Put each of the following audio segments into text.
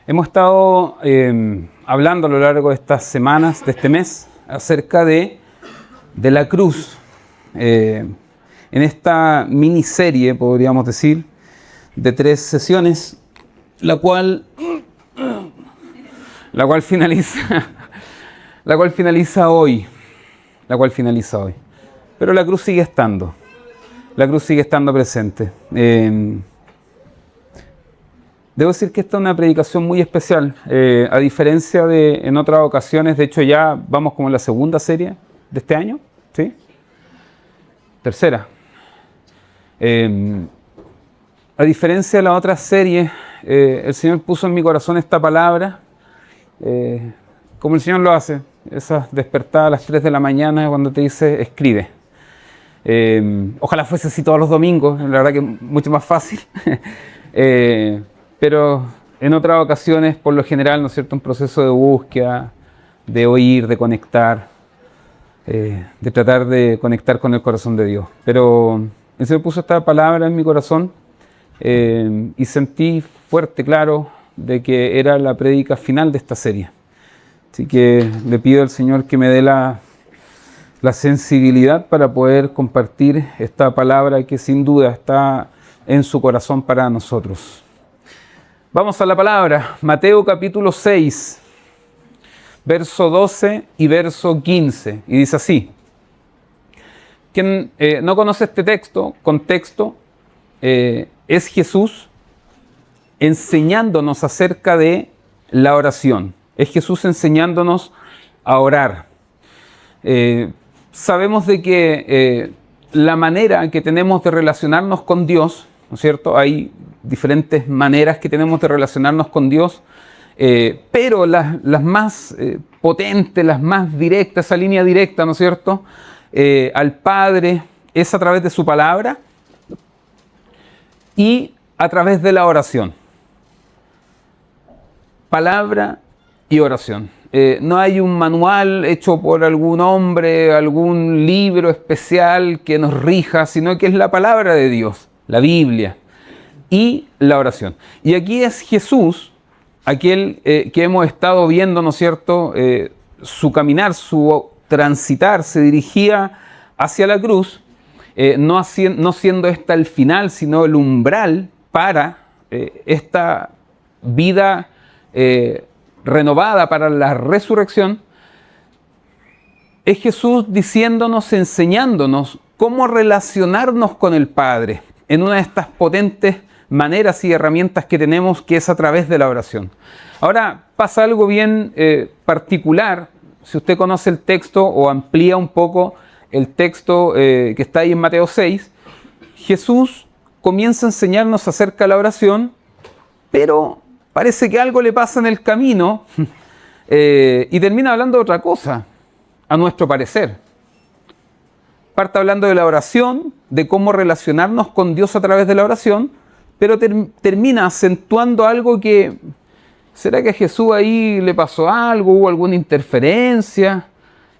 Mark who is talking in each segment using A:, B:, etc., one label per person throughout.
A: Hemos estado hablando a lo largo de estas semanas, de este mes, acerca de la cruz. En esta miniserie, podríamos decir, de 3 sesiones, la cual finaliza hoy. Pero la cruz sigue estando. La cruz sigue estando presente. Debo decir que esta es una predicación muy especial, a diferencia de en otras ocasiones. De hecho, ya vamos como en la segunda serie de este año, ¿sí? Tercera. A diferencia de la otra serie, el Señor puso en mi corazón esta palabra, como el Señor lo hace, esas despertadas a las 3 de la mañana cuando te dice, escribe. Ojalá fuese así todos los domingos, la verdad que es mucho más fácil. Pero en otras ocasiones, por lo general, ¿no es cierto?, un proceso de búsqueda, de oír, de conectar, de tratar de conectar con el corazón de Dios. Pero el Señor puso esta palabra en mi corazón y sentí fuerte, claro, de que era la prédica final de esta serie. Así que le pido al Señor que me dé la sensibilidad para poder compartir esta palabra que sin duda está en su corazón para nosotros. Vamos a la palabra, Mateo capítulo 6, verso 12 y verso 15, y dice así. Quien no conoce este contexto, es Jesús enseñándonos acerca de la oración. Es Jesús enseñándonos a orar. Sabemos de que la manera que tenemos de relacionarnos con Dios, ¿no es cierto? Hay diferentes maneras que tenemos de relacionarnos con Dios, pero las más potentes, las más directas, esa línea directa, ¿no es cierto?, al Padre es a través de su palabra y a través de la oración. Palabra y oración. No hay un manual hecho por algún hombre, algún libro especial que nos rija, sino que es la palabra de Dios, la Biblia y la oración. Y aquí es Jesús, aquel que hemos estado viendo, ¿no es cierto?, su caminar, su transitar, se dirigía hacia la cruz, no siendo esta el final, sino el umbral para esta vida renovada, para la resurrección. Es Jesús diciéndonos, enseñándonos cómo relacionarnos con el Padre en una de estas potentes maneras y herramientas que tenemos, que es a través de la oración. Ahora pasa algo bien particular. Si usted conoce el texto o amplía un poco el texto que está ahí en Mateo 6, Jesús comienza a enseñarnos acerca de la oración, pero parece que algo le pasa en el camino y termina hablando de otra cosa, a nuestro parecer. Parte hablando de la oración, de cómo relacionarnos con Dios a través de la oración, pero termina acentuando algo que, ¿será que a Jesús ahí le pasó algo? ¿Hubo alguna interferencia?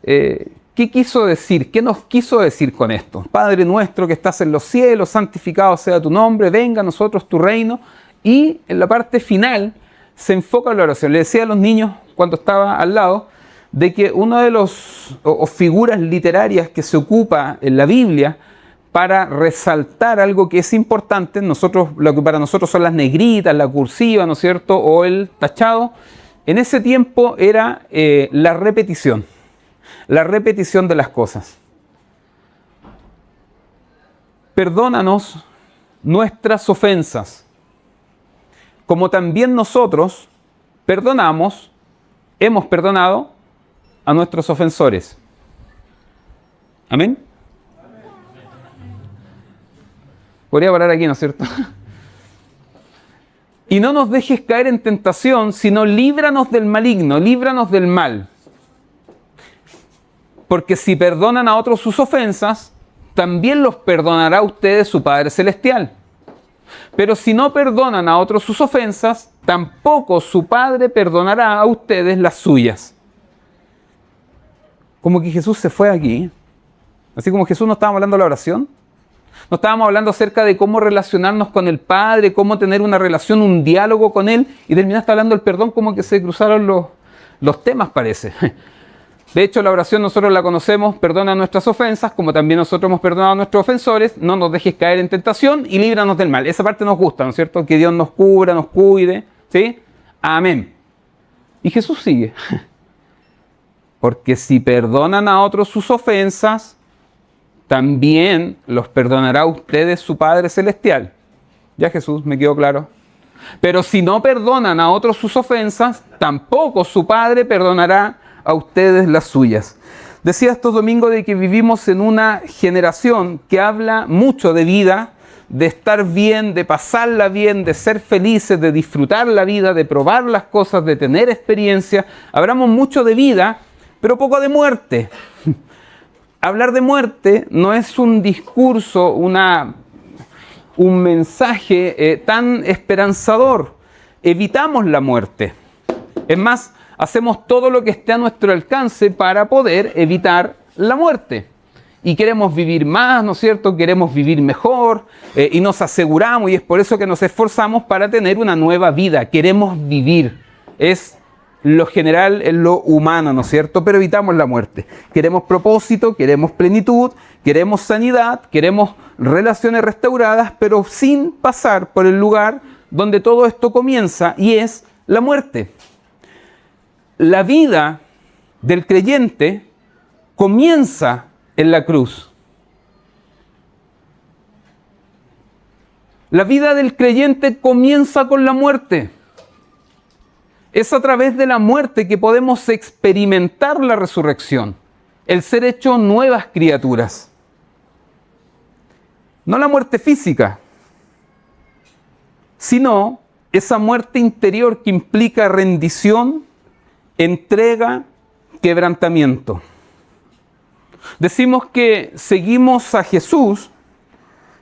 A: ¿Qué quiso decir? ¿Qué nos quiso decir con esto? Padre nuestro que estás en los cielos, santificado sea tu nombre, venga a nosotros tu reino. Y en la parte final se enfoca en la oración. Le decía a los niños cuando estaba al lado de que una de las figuras literarias que se ocupa en la Biblia para resaltar algo que es importante, lo que para nosotros son las negritas, la cursiva, ¿no es cierto?, o el tachado, en ese tiempo era la repetición de las cosas. Perdónanos nuestras ofensas, como también nosotros hemos perdonado a nuestros ofensores. Amén. Podría parar aquí, ¿no es cierto? Y no nos dejes caer en tentación, sino líbranos del maligno, líbranos del mal. Porque si perdonan a otros sus ofensas, también los perdonará a ustedes su Padre Celestial. Pero si no perdonan a otros sus ofensas, tampoco su Padre perdonará a ustedes las suyas. Como que Jesús se fue aquí. Así como Jesús no estaba hablando de la oración. No estábamos hablando acerca de cómo relacionarnos con el Padre, cómo tener una relación, un diálogo con Él, y terminaste hablando del perdón, como que se cruzaron los temas, parece. De hecho, la oración nosotros la conocemos: perdona nuestras ofensas, como también nosotros hemos perdonado a nuestros ofensores, no nos dejes caer en tentación y líbranos del mal. Esa parte nos gusta, ¿no es cierto? Que Dios nos cubra, nos cuide, ¿sí? Amén. Y Jesús sigue. Porque si perdonan a otros sus ofensas, también los perdonará a ustedes su Padre Celestial. Ya, Jesús, me quedó claro. Pero si no perdonan a otros sus ofensas, tampoco su Padre perdonará a ustedes las suyas. Decía estos domingos de que vivimos en una generación que habla mucho de vida, de estar bien, de pasarla bien, de ser felices, de disfrutar la vida, de probar las cosas, de tener experiencia. Hablamos mucho de vida, pero poco de muerte. Hablar de muerte no es un discurso, un mensaje tan esperanzador. Evitamos la muerte. Es más, hacemos todo lo que esté a nuestro alcance para poder evitar la muerte. Y queremos vivir más, ¿no es cierto? Queremos vivir mejor y nos aseguramos, y es por eso que nos esforzamos para tener una nueva vida. Queremos vivir. Es lo general, es lo humano, ¿no es cierto? Pero evitamos la muerte. Queremos propósito, queremos plenitud, queremos sanidad, queremos relaciones restauradas, pero sin pasar por el lugar donde todo esto comienza, y es la muerte. La vida del creyente comienza en la cruz. La vida del creyente comienza con la muerte. Es a través de la muerte que podemos experimentar la resurrección, el ser hecho nuevas criaturas. No la muerte física, sino esa muerte interior que implica rendición, entrega, quebrantamiento. Decimos que seguimos a Jesús,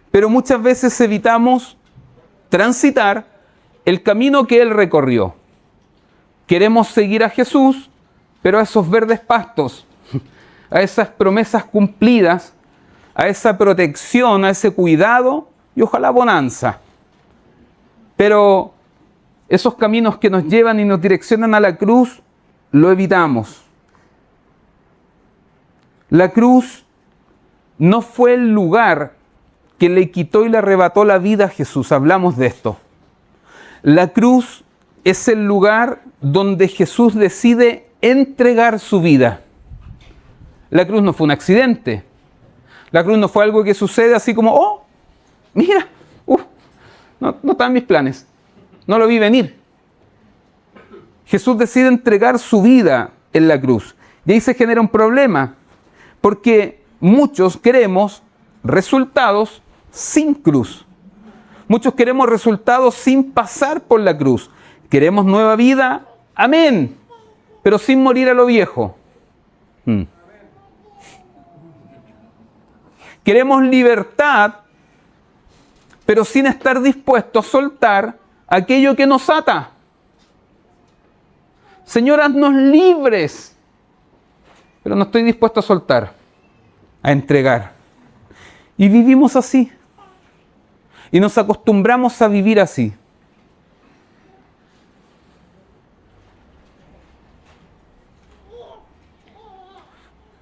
A: pero muchas veces evitamos transitar el camino que Él recorrió. Queremos seguir a Jesús, pero a esos verdes pastos, a esas promesas cumplidas, a esa protección, a ese cuidado y ojalá bonanza. Pero esos caminos que nos llevan y nos direccionan a la cruz, lo evitamos. La cruz no fue el lugar que le quitó y le arrebató la vida a Jesús. Hablamos de esto. La cruz es el lugar donde Jesús decide entregar su vida. La cruz no fue un accidente. La cruz no fue algo que sucede así como, oh, mira, no están mis planes. No lo vi venir. Jesús decide entregar su vida en la cruz. Y ahí se genera un problema, porque muchos queremos resultados sin cruz. Muchos queremos resultados sin pasar por la cruz. Queremos nueva vida, amén, pero sin morir a lo viejo. Queremos libertad, pero sin estar dispuestos a soltar aquello que nos ata. Señor, haznos libres, pero no estoy dispuesto a soltar, a entregar. Y vivimos así. Y nos acostumbramos a vivir así.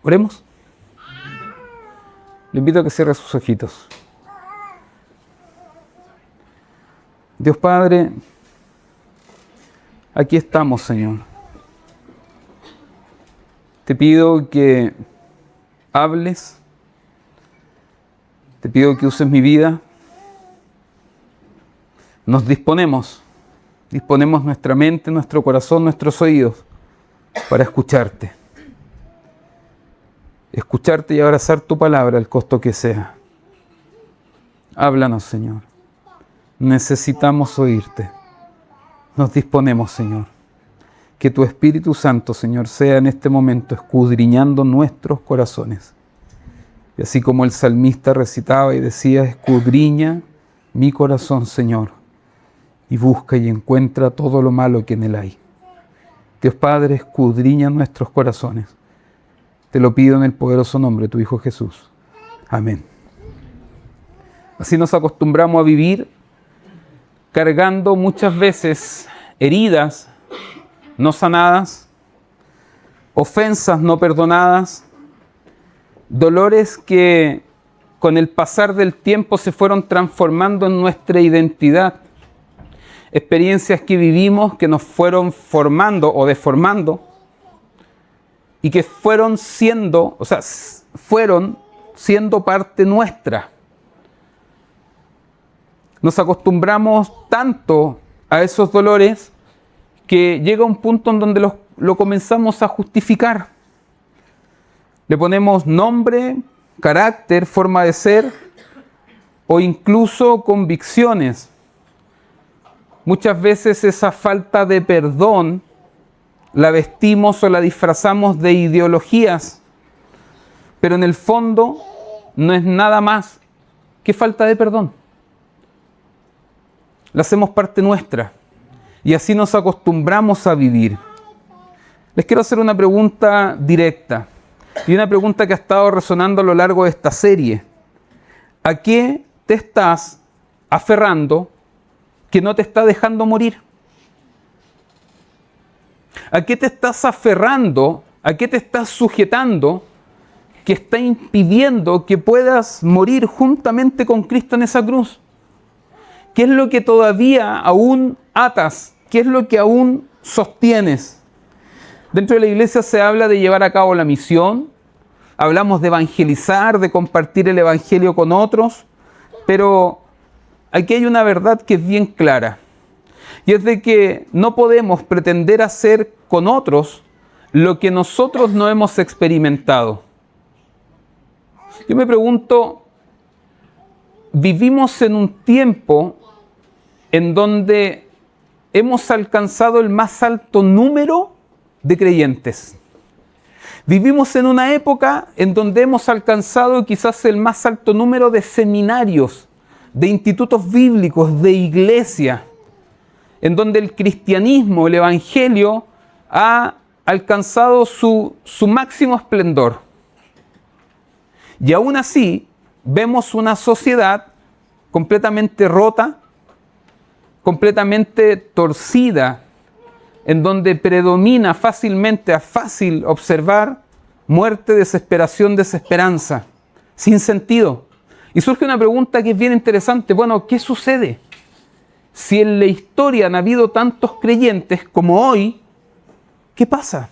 A: Oremos. Le invito a que cierre sus ojitos. Dios Padre, aquí estamos, Señor. Te pido que hables. Te pido que uses mi vida. Nos disponemos nuestra mente, nuestro corazón, nuestros oídos para escucharte. Escucharte y abrazar tu palabra, al costo que sea. Háblanos, Señor. Necesitamos oírte. Nos disponemos, Señor. Que tu Espíritu Santo, Señor, sea en este momento escudriñando nuestros corazones. Y así como el salmista recitaba y decía, escudriña mi corazón, Señor, y busca y encuentra todo lo malo que en él hay. Dios Padre, escudriña nuestros corazones. Te lo pido en el poderoso nombre de tu Hijo Jesús. Amén. Así nos acostumbramos a vivir cargando muchas veces heridas no sanadas, ofensas no perdonadas, dolores que con el pasar del tiempo se fueron transformando en nuestra identidad, experiencias que vivimos que nos fueron formando o deformando y que fueron siendo parte nuestra. Nos acostumbramos tanto a esos dolores que llega un punto en donde lo comenzamos a justificar. Le ponemos nombre, carácter, forma de ser o incluso convicciones. Muchas veces esa falta de perdón la vestimos o la disfrazamos de ideologías, pero en el fondo no es nada más que falta de perdón. La hacemos parte nuestra y así nos acostumbramos a vivir. Les quiero hacer una pregunta directa y una pregunta que ha estado resonando a lo largo de esta serie. ¿A qué te estás aferrando que no te está dejando morir? ¿A qué te estás aferrando? ¿A qué te estás sujetando que está impidiendo que puedas morir juntamente con Cristo en esa cruz? ¿Qué es lo que todavía aún atas? ¿Qué es lo que aún sostienes? Dentro de la iglesia se habla de llevar a cabo la misión, hablamos de evangelizar, de compartir el evangelio con otros, pero aquí hay una verdad que es bien clara, y es de que no podemos pretender hacer con otros lo que nosotros no hemos experimentado. Yo me pregunto, vivimos en un tiempo en donde hemos alcanzado el más alto número de creyentes. Vivimos en una época en donde hemos alcanzado quizás el más alto número de seminarios, de institutos bíblicos, de iglesia, en donde el cristianismo, el evangelio, ha alcanzado su máximo esplendor. Y aún así, vemos una sociedad completamente rota, completamente torcida, en donde predomina fácil observar muerte, desesperación, desesperanza, sin sentido. Y surge una pregunta que es bien interesante. Bueno, ¿qué sucede? Si en la historia han habido tantos creyentes como hoy, ¿qué pasa?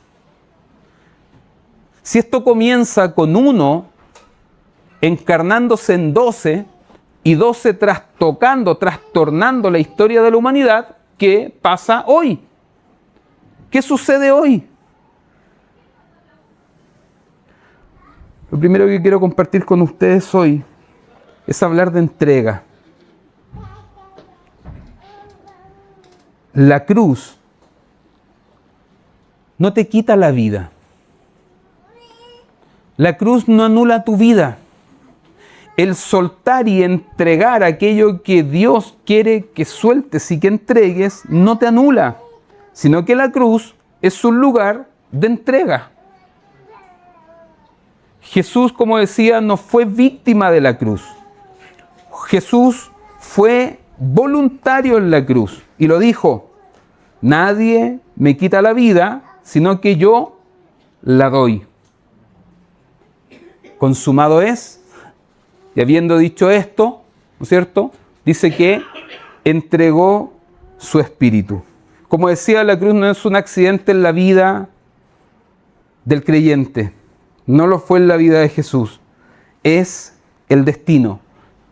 A: Si esto comienza con uno encarnándose en 12 y 12 trastornando la historia de la humanidad, ¿qué pasa hoy? ¿Qué sucede hoy? Lo primero que quiero compartir con ustedes hoy es hablar de entrega. La cruz no te quita la vida. La cruz no anula tu vida. El soltar y entregar aquello que Dios quiere que sueltes y que entregues no te anula, sino que la cruz es un lugar de entrega. Jesús, como decía, no fue víctima de la cruz. Jesús fue voluntario en la cruz y lo dijo: nadie me quita la vida, sino que yo la doy. Consumado es. Y habiendo dicho esto, ¿no es cierto?, dice que entregó su espíritu. Como decía, la cruz no es un accidente en la vida del creyente. No lo fue en la vida de Jesús. Es el destino,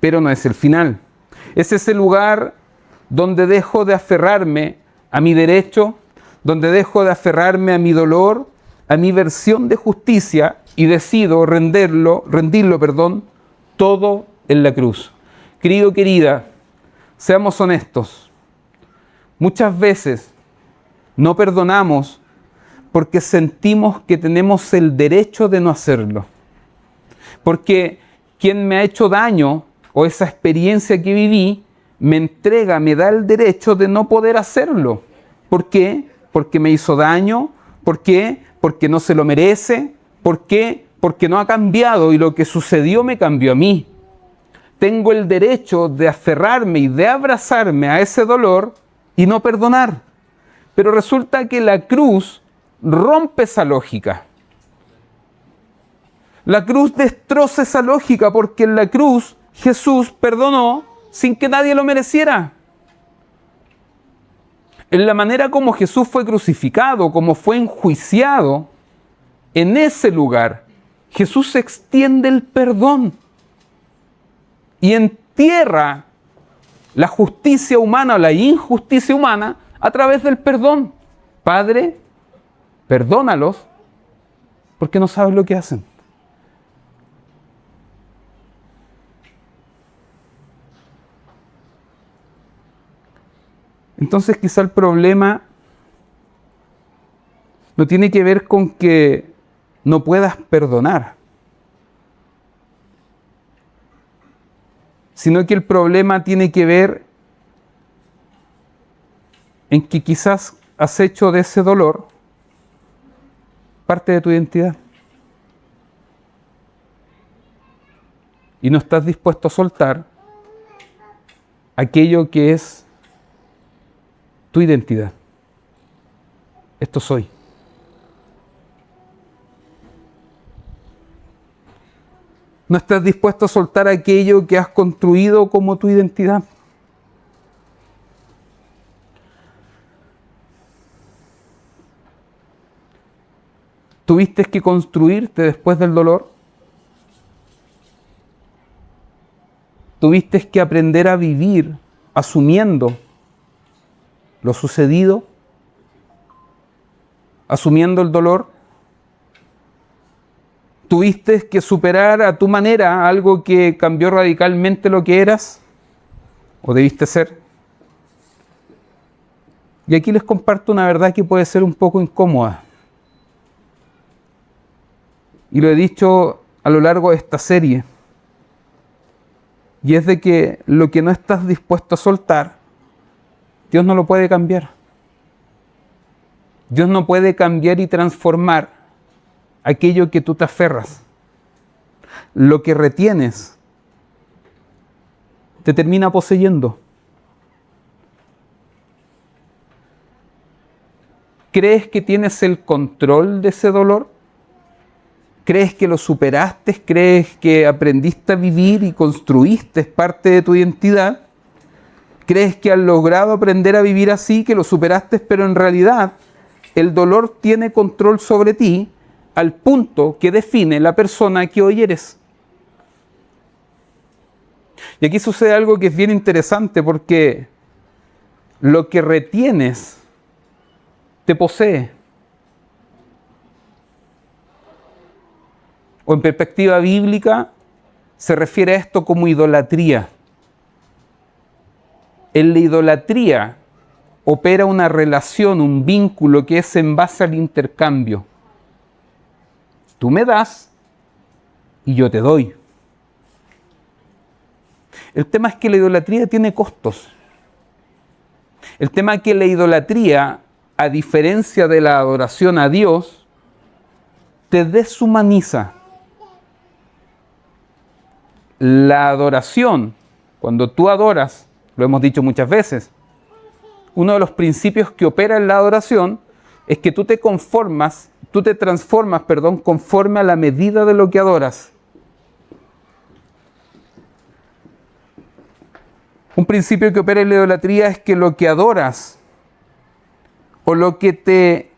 A: pero no es el final. Es ese lugar donde dejo de aferrarme a mi derecho, donde dejo de aferrarme a mi dolor, a mi versión de justicia y decido rendirlo, todo en la cruz. Querido, querida, seamos honestos. Muchas veces no perdonamos porque sentimos que tenemos el derecho de no hacerlo. Porque quien me ha hecho daño o esa experiencia que viví me da el derecho de no poder hacerlo. ¿Por qué? Porque me hizo daño. ¿Por qué? Porque no se lo merece. ¿Por qué? Porque no ha cambiado y lo que sucedió me cambió a mí. tengo el derecho de aferrarme y de abrazarme a ese dolor y no perdonar. Pero resulta que la cruz rompe esa lógica. La cruz destroza esa lógica porque en la cruz Jesús perdonó sin que nadie lo mereciera. En la manera como Jesús fue crucificado, como fue enjuiciado, en ese lugar Jesús extiende el perdón y entierra la justicia humana o la injusticia humana a través del perdón. Padre, perdónalos porque no saben lo que hacen. Entonces quizá el problema no tiene que ver con que no puedas perdonar, sino que el problema tiene que ver en que quizás has hecho de ese dolor parte de tu identidad y no estás dispuesto a soltar aquello que es tu identidad. Esto soy. No estás dispuesto a soltar aquello que has construido como tu identidad. ¿Tuviste que construirte después del dolor? ¿Tuviste que aprender a vivir asumiendo lo sucedido? ¿Asumiendo el dolor? ¿Tuviste que superar a tu manera algo que cambió radicalmente lo que eras o debiste ser? Y aquí les comparto una verdad que puede ser un poco incómoda. Y lo he dicho a lo largo de esta serie. Y es de que lo que no estás dispuesto a soltar, Dios no lo puede cambiar. Dios no puede cambiar y transformar aquello que tú te aferras. Lo que retienes te termina poseyendo. ¿Crees que tienes el control de ese dolor? ¿Crees que lo superaste? ¿Crees que aprendiste a vivir y construiste parte de tu identidad? ¿Crees que has logrado aprender a vivir así, que lo superaste, pero en realidad el dolor tiene control sobre ti al punto que define la persona que hoy eres? Y aquí sucede algo que es bien interesante porque lo que retienes te posee. O en perspectiva bíblica se refiere a esto como idolatría. En la idolatría opera una relación, un vínculo que es en base al intercambio. Tú me das y yo te doy. El tema es que la idolatría tiene costos. El tema es que la idolatría, a diferencia de la adoración a Dios, te deshumaniza. La adoración, cuando tú adoras, lo hemos dicho muchas veces, uno de los principios que opera en la adoración es que tú te transformas, conforme a la medida de lo que adoras. Un principio que opera en la idolatría es que lo que adoras o lo que te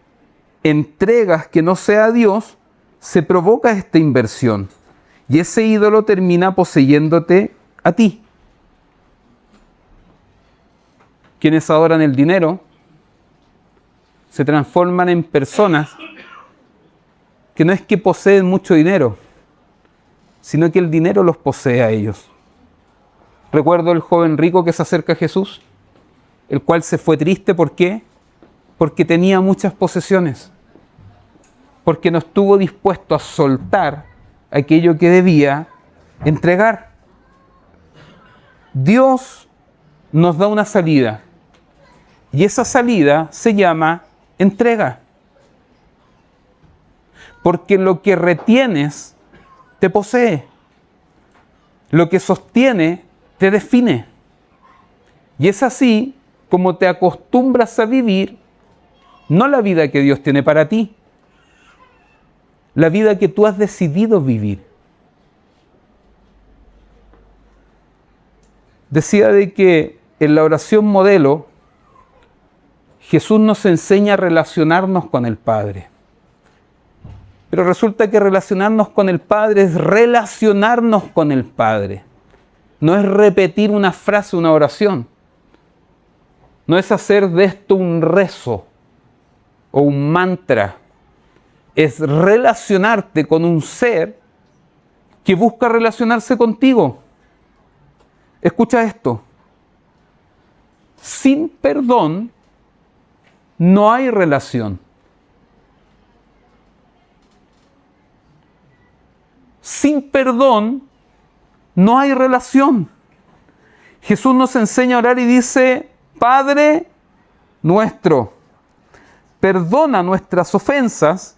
A: entregas que no sea Dios, se provoca esta inversión y ese ídolo termina poseyéndote a ti. Quienes adoran el dinero se transforman en personas que no es que poseen mucho dinero, sino que el dinero los posee a ellos. Recuerdo el joven rico que se acerca a Jesús, el cual se fue triste. ¿Por qué? Porque tenía muchas posesiones, porque no estuvo dispuesto a soltar aquello que debía entregar. Dios nos da una salida, y esa salida se llama entrega. Porque lo que retienes te posee. lo que sostiene te define. Y es así como te acostumbras a vivir, no la vida que Dios tiene para ti, la vida que tú has decidido vivir. Decía de que en la oración modelo, Jesús nos enseña a relacionarnos con el Padre. Pero resulta que relacionarnos con el Padre es relacionarnos con el Padre. No es repetir una frase, una oración. No es hacer de esto un rezo o un mantra. Es relacionarte con un ser que busca relacionarse contigo. Escucha esto. Sin perdón no hay relación. Sin perdón no hay relación. Jesús nos enseña a orar y dice: Padre nuestro, perdona nuestras ofensas,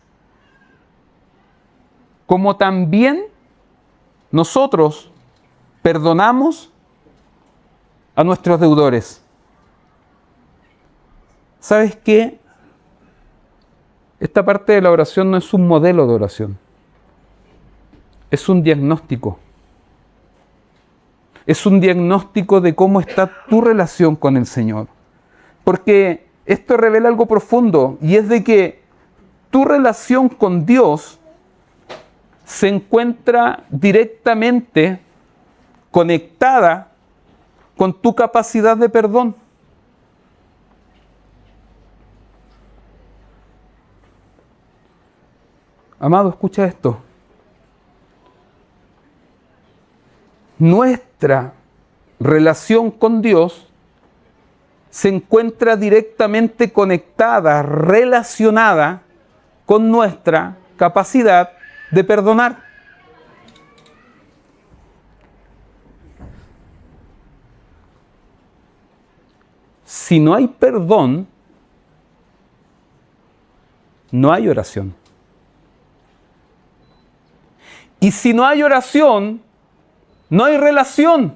A: como también nosotros perdonamos a nuestros deudores. ¿Sabes qué? Esta parte de la oración no es un modelo de oración. Es un diagnóstico. Es un diagnóstico de cómo está tu relación con el Señor. Porque esto revela algo profundo, y es de que tu relación con Dios se encuentra directamente conectada con tu capacidad de perdón. Amado, escucha esto. Nuestra relación con Dios se encuentra directamente conectada, relacionada con nuestra capacidad de perdonar. Si no hay perdón, no hay oración. Y si no hay oración, no hay relación.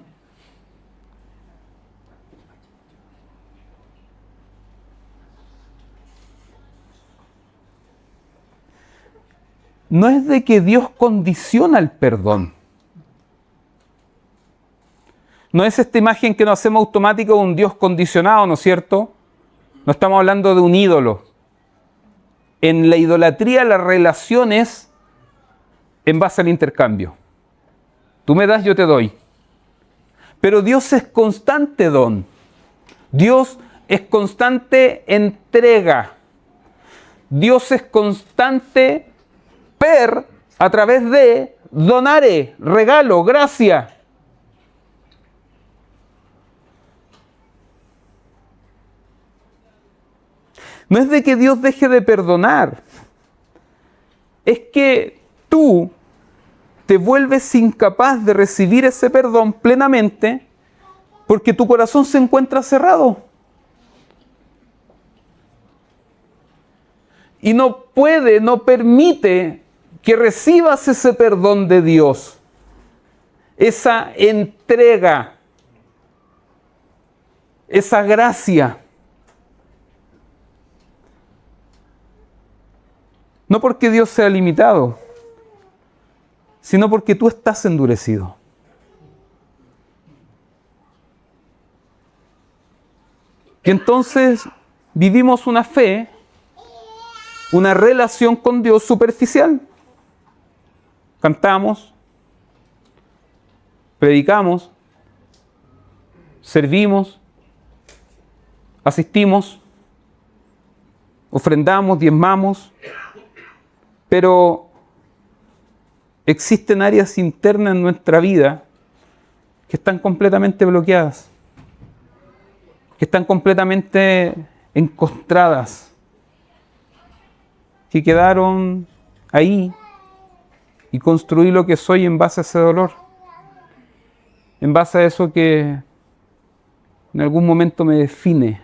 A: No es de que Dios condiciona el perdón. No es esta imagen que nos hacemos automático de un Dios condicionado, ¿no es cierto? No estamos hablando de un ídolo. En la idolatría la relación es en base al intercambio. Tú me das, yo te doy. Pero Dios es constante don. Dios es constante entrega. Dios es constante a través de donare, regalo, gracia. No es de que Dios deje de perdonar. Es que tú te vuelves incapaz de recibir ese perdón plenamente porque tu corazón se encuentra cerrado. Y no puede, no permite que recibas ese perdón de Dios, esa entrega, esa gracia. No porque Dios sea limitado, sino porque tú estás endurecido. Y entonces vivimos una fe, una relación con Dios superficial. Cantamos, predicamos, servimos, asistimos, ofrendamos, diezmamos, pero existen áreas internas en nuestra vida que están completamente bloqueadas, que están completamente encostradas, que quedaron ahí, y construí lo que soy en base a ese dolor, en base a eso que en algún momento me define.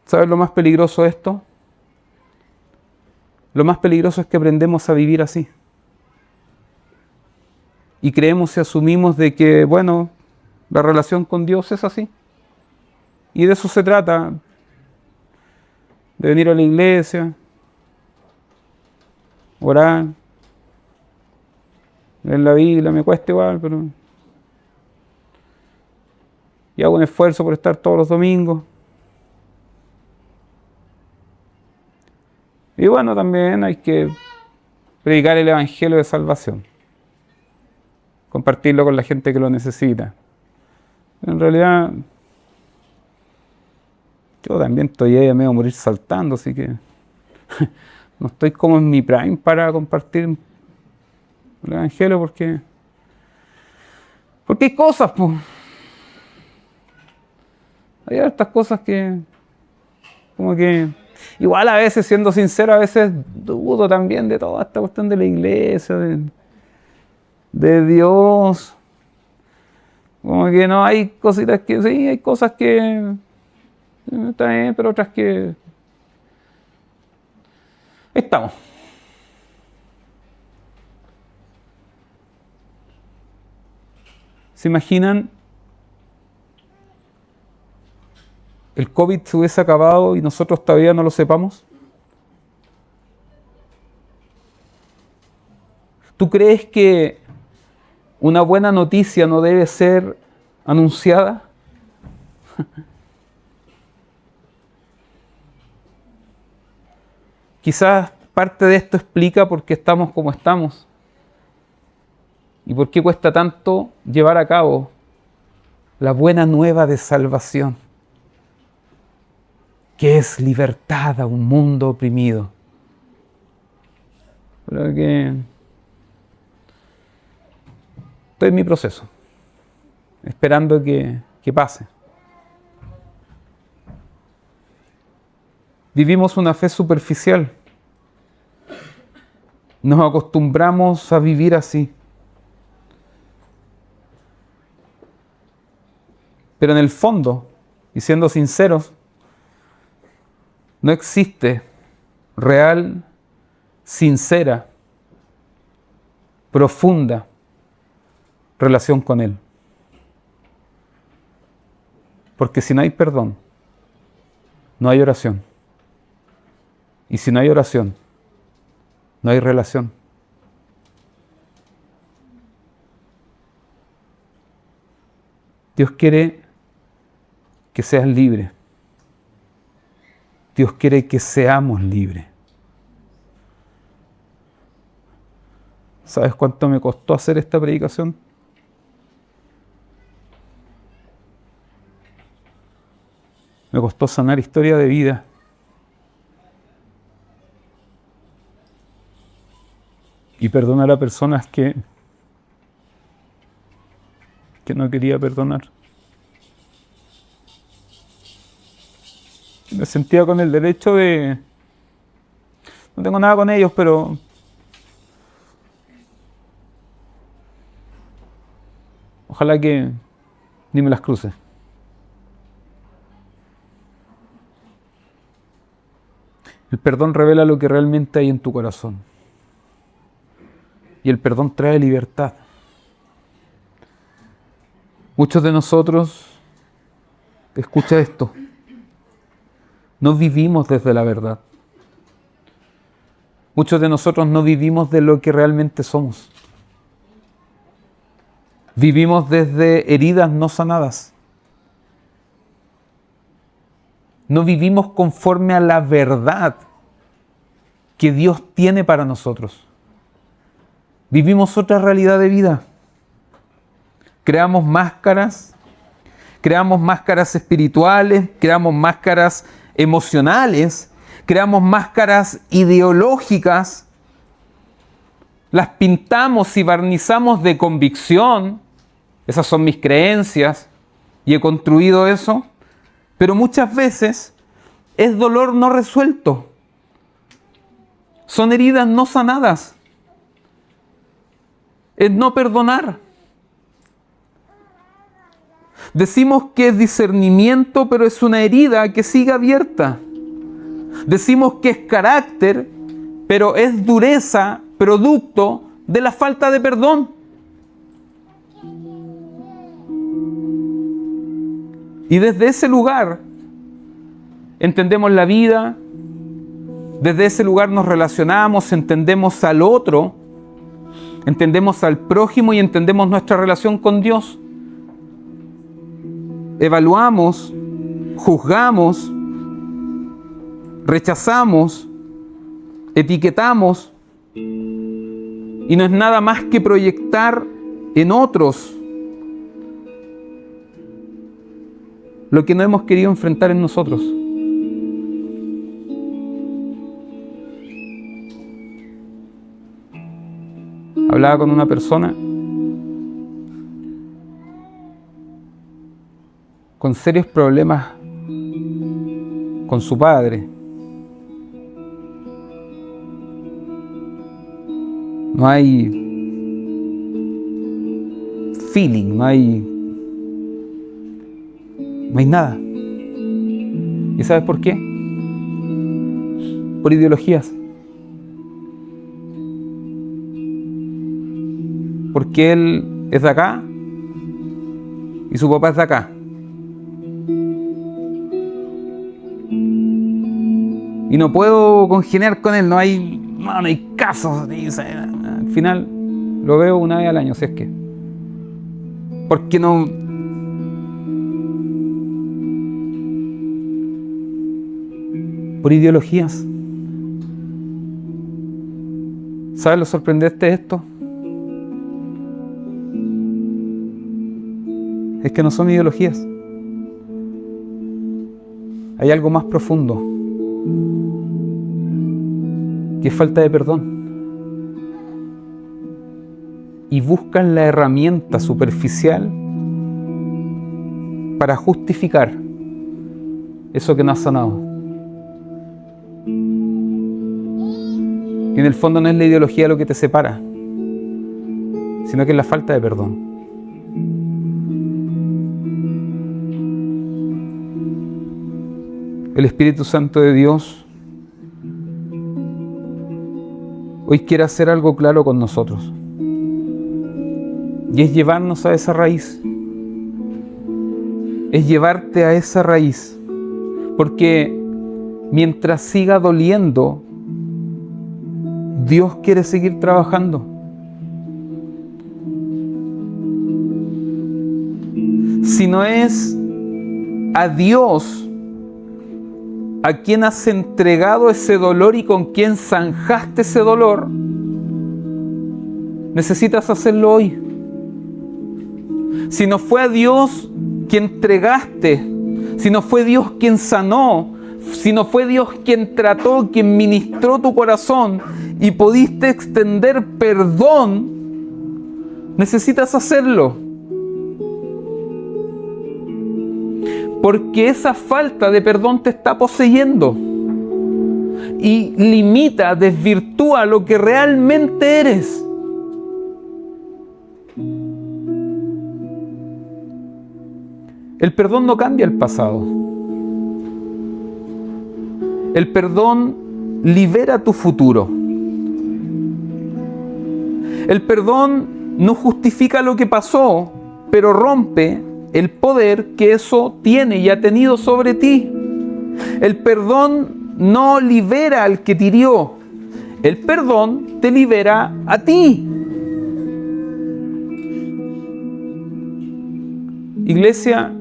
A: ¿Sabes lo más peligroso de esto? Lo más peligroso es que aprendemos a vivir así. y creemos y asumimos de que, bueno, la relación con Dios es así. Y de eso se trata, de venir a la iglesia, orar, leer la Biblia, me cuesta igual, pero... y hago un esfuerzo por estar todos los domingos. Y bueno, también hay que predicar el Evangelio de salvación, compartirlo con la gente que lo necesita. En realidad, yo también estoy ahí, me voy a morir saltando, así que no estoy como en mi prime para compartir el Evangelio porque hay cosas, pues. Hay hartas cosas que, como que, igual a veces, siendo sincero, a veces dudo también de toda esta cuestión de la iglesia, de Dios. Como que no, hay cositas que, sí, hay cosas que está bien, pero otras que... Ahí estamos. ¿Se imaginan? ¿El COVID se hubiese acabado y nosotros todavía no lo sepamos? ¿Tú crees que una buena noticia no debe ser anunciada? Quizás parte de esto explica por qué estamos como estamos y por qué cuesta tanto llevar a cabo la buena nueva de salvación, que es libertad a un mundo oprimido. Creo que estoy en mi proceso, esperando que pase. Vivimos una fe superficial. Nos acostumbramos a vivir así. Pero en el fondo, y siendo sinceros, no existe real, sincera, profunda relación con Él. Porque si no hay perdón, no hay oración. Y si no hay oración, no hay relación. Dios quiere que seas libre. Dios quiere que seamos libres. ¿Sabes cuánto me costó hacer esta predicación? Me costó sanar historia de vida. Y perdonar a personas que no quería perdonar. Me sentía con el derecho de... No tengo nada con ellos, pero... ojalá que ni me las cruce. El perdón revela lo que realmente hay en tu corazón. Y el perdón trae libertad. Muchos de nosotros, escucha esto, no vivimos desde la verdad. Muchos de nosotros no vivimos de lo que realmente somos. Vivimos desde heridas no sanadas. No vivimos conforme a la verdad que Dios tiene para nosotros. Vivimos otra realidad de vida. Creamos máscaras espirituales, creamos máscaras emocionales, creamos máscaras ideológicas, las pintamos y barnizamos de convicción. Esas son mis creencias y he construido eso, pero muchas veces es dolor no resuelto. Son heridas no sanadas. Es no perdonar. Decimos que es discernimiento, pero es una herida que sigue abierta. Decimos que es carácter, pero es dureza, producto de la falta de perdón. Y desde ese lugar entendemos la vida, desde ese lugar nos relacionamos, entendemos al otro, entendemos al prójimo y entendemos nuestra relación con Dios. Evaluamos, juzgamos, rechazamos, etiquetamos, y no es nada más que proyectar en otros lo que no hemos querido enfrentar en nosotros. Hablaba con una persona con serios problemas con su padre. No hay feeling, no hay nada. ¿Y sabes por qué? Por ideologías. Porque él es de acá y su papá es de acá. Y no puedo congeniar con él, no hay casos. Al final lo veo una vez al año, si es que. Porque no. Por ideologías. ¿Sabes lo sorprendente de esto? Es que no son ideologías. Hay algo más profundo, que es falta de perdón. Y buscan la herramienta superficial para justificar eso que no has sanado. Y en el fondo no es la ideología lo que te separa, sino que es la falta de perdón. El Espíritu Santo de Dios hoy quiere hacer algo claro con nosotros. Y es llevarnos a esa raíz. Es llevarte a esa raíz. Porque mientras siga doliendo, Dios quiere seguir trabajando. Si no es a Dios a quien has entregado ese dolor y con quien zanjaste ese dolor, necesitas hacerlo hoy. Si no fue a Dios quien entregaste, si no fue Dios quien sanó, si no fue Dios quien trató, quien ministró tu corazón y pudiste extender perdón, necesitas hacerlo. Porque esa falta de perdón te está poseyendo y limita, desvirtúa lo que realmente eres. El perdón no cambia el pasado. El perdón libera tu futuro. El perdón no justifica lo que pasó, pero rompe el poder que eso tiene y ha tenido sobre ti. El perdón no libera al que te hirió. El perdón te libera a ti. Iglesia,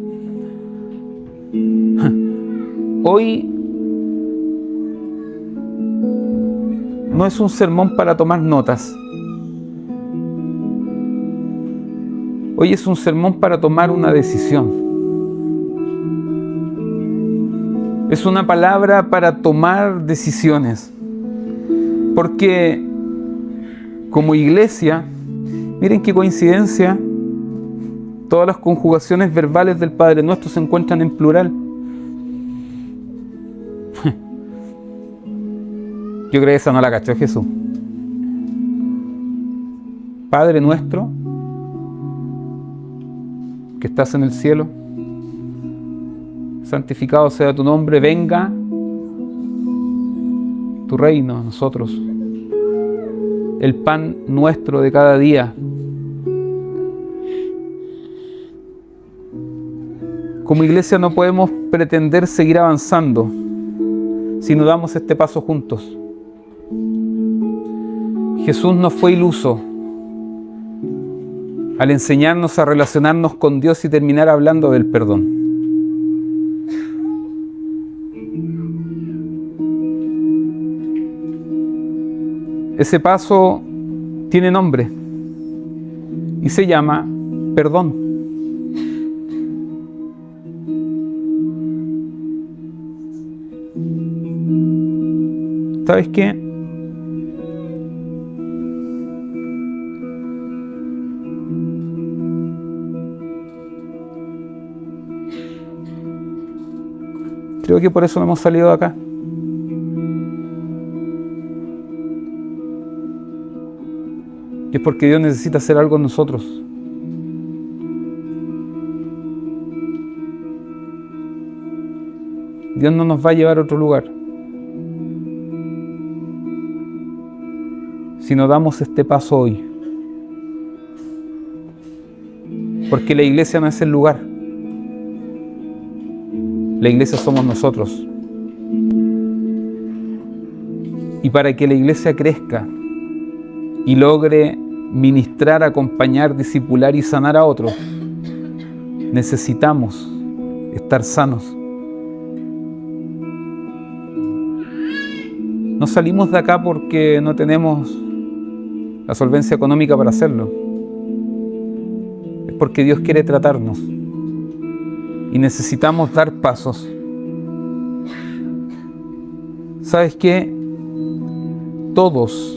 A: hoy no es un sermón para tomar notas. Hoy es un sermón para tomar una decisión. Es una palabra para tomar decisiones. Porque como iglesia, miren qué coincidencia, todas las conjugaciones verbales del Padre Nuestro se encuentran en plural. Yo creo que esa no la cachó Jesús. Padre Nuestro, que estás en el cielo, santificado sea tu nombre, venga tu reino a nosotros. El pan nuestro de cada día. Como iglesia no podemos pretender seguir avanzando si no damos este paso juntos. Jesús no fue iluso al enseñarnos a relacionarnos con Dios y terminar hablando del perdón. Ese paso tiene nombre y se llama perdón. ¿Sabes qué? Creo que por eso no hemos salido de acá. Y es porque Dios necesita hacer algo en nosotros. Dios no nos va a llevar a otro lugar si no damos este paso hoy. Porque la iglesia no es el lugar. La iglesia somos nosotros. Y para que la iglesia crezca y logre ministrar, acompañar, discipular y sanar a otros, necesitamos estar sanos. No salimos de acá porque no tenemos la solvencia económica para hacerlo. Es porque Dios quiere tratarnos y necesitamos dar pasos. ¿Sabes qué? Todos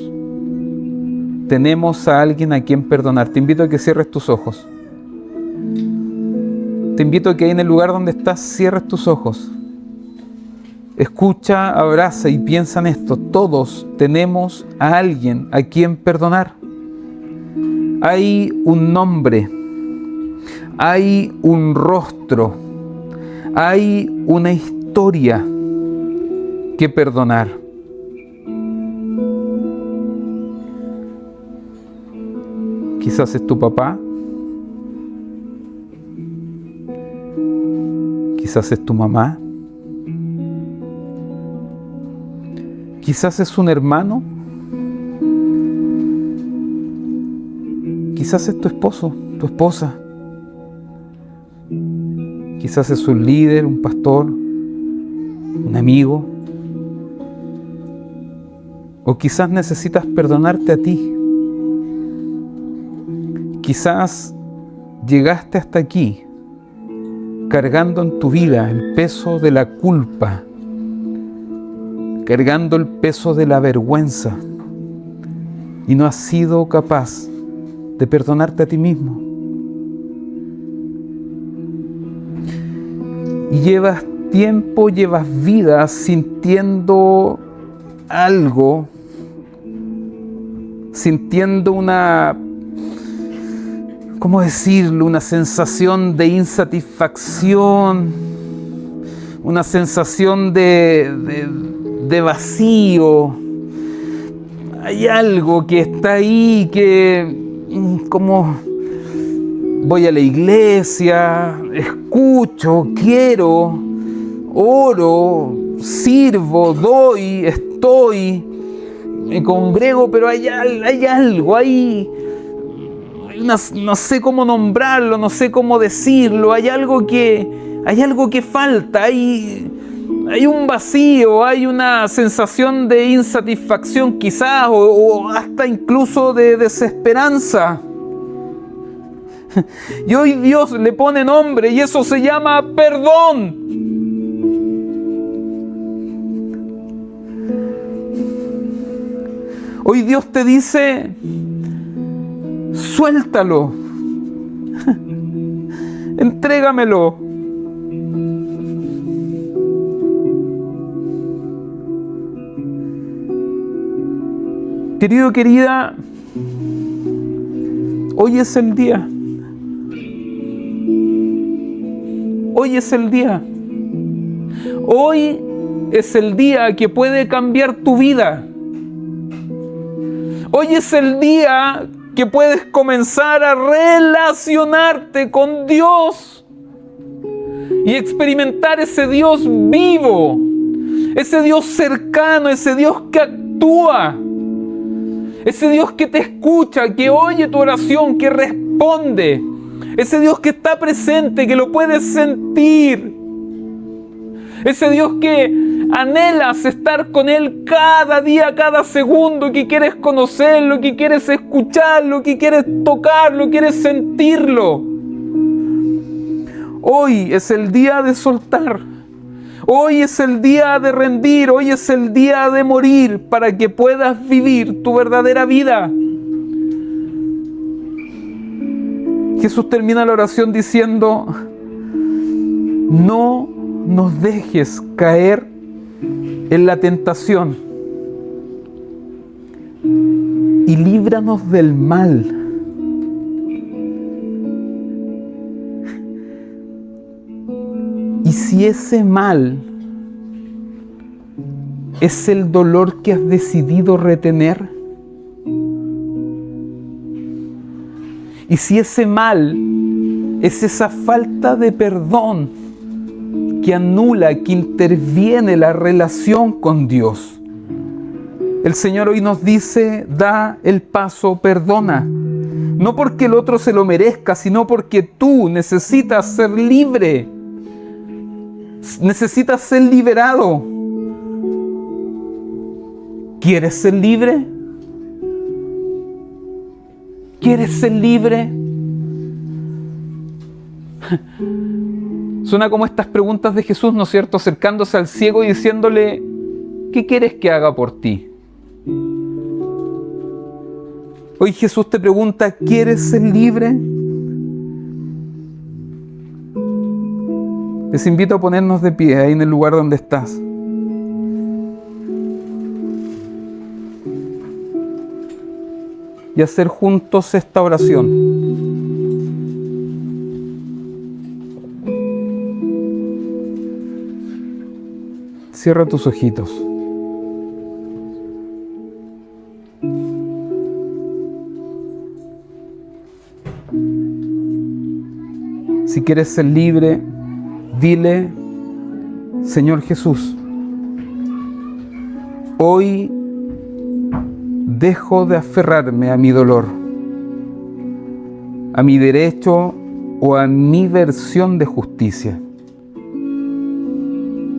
A: tenemos a alguien a quien perdonar. Te invito a que cierres tus ojos. Te invito a que ahí en el lugar donde estás cierres tus ojos. Escucha, abraza y piensa en esto. Todos tenemos a alguien a quien perdonar. Hay un nombre, hay un rostro, hay una historia que perdonar. Quizás es tu papá, quizás es tu mamá, quizás es un hermano, quizás es tu esposo, tu esposa, quizás es un líder, un pastor, un amigo, o quizás necesitas perdonarte a ti. Quizás llegaste hasta aquí cargando en tu vida el peso de la culpa, cargando el peso de la vergüenza y no has sido capaz de perdonarte a ti mismo. Y llevas tiempo, llevas vida sintiendo algo, sintiendo una, ¿cómo decirlo? Una sensación de insatisfacción, una sensación de vacío. Hay algo que está ahí, que como voy a la iglesia, escucho, quiero, oro, sirvo, doy, estoy, me congrego, pero hay algo, no sé cómo nombrarlo, no sé cómo decirlo, hay algo que falta, hay un vacío, hay una sensación de insatisfacción quizás, o hasta incluso de desesperanza. Y hoy Dios le pone nombre y eso se llama perdón. Hoy Dios te dice, suéltalo, entrégamelo. Querido, querida, hoy es el día. Hoy es el día. Hoy es el día que puede cambiar tu vida. Hoy es el día que puedes comenzar a relacionarte con Dios. y experimentar ese Dios vivo, ese Dios cercano, ese Dios que actúa, ese Dios que te escucha, que oye tu oración, que responde, ese Dios que está presente, que lo puedes sentir, ese Dios que anhelas estar con Él cada día, cada segundo, que quieres conocerlo, que quieres escucharlo, que quieres tocarlo, quieres sentirlo. Hoy es el día de soltar. Hoy es el día de rendir. Hoy es el día de morir para que puedas vivir tu verdadera vida. Jesús termina la oración diciendo: no nos dejes caer en la tentación y líbranos del mal. Y si ese mal es el dolor que has decidido retener, y si ese mal es esa falta de perdón que anula, que interviene la relación con Dios, el Señor hoy nos dice: da el paso, perdona. No porque el otro se lo merezca, sino porque tú necesitas ser libre. Necesitas ser liberado. ¿Quieres ser libre? ¿Quieres ser libre? Suena como estas preguntas de Jesús, ¿no es cierto?, acercándose al ciego y diciéndole: ¿qué quieres que haga por ti? Hoy Jesús te pregunta: ¿quieres ser libre? Les invito a ponernos de pie ahí en el lugar donde estás. Y hacer juntos esta oración. Cierra tus ojitos. Si quieres ser libre, dile: Señor Jesús, hoy dejo de aferrarme a mi dolor, a mi derecho o a mi versión de justicia.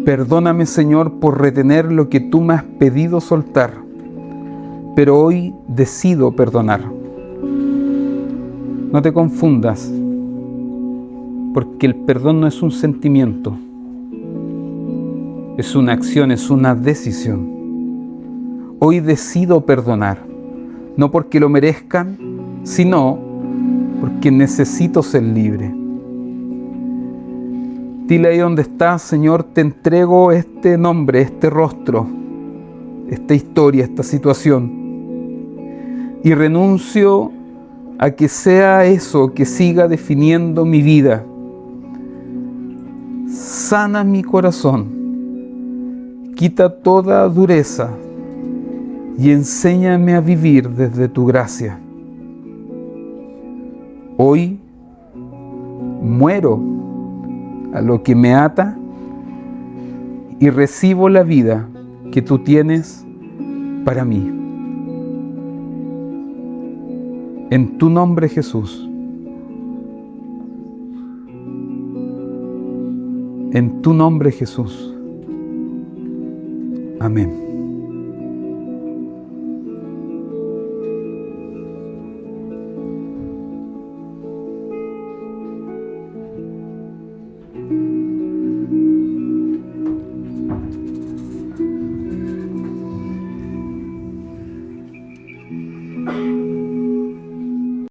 A: Perdóname, Señor, por retener lo que tú me has pedido soltar, pero hoy decido perdonar. No te confundas, porque el perdón no es un sentimiento, es una acción, es una decisión. Hoy decido perdonar, no porque lo merezcan, sino porque necesito ser libre. Dile ahí donde estás: Señor, te entrego este nombre, este rostro, esta historia, esta situación, y renuncio a que sea eso que siga definiendo mi vida. Sana mi corazón, quita toda dureza y enséñame a vivir desde tu gracia. Hoy muero a lo que me ata y recibo la vida que tú tienes para mí. En tu nombre, Jesús. En tu nombre, Jesús. Amén.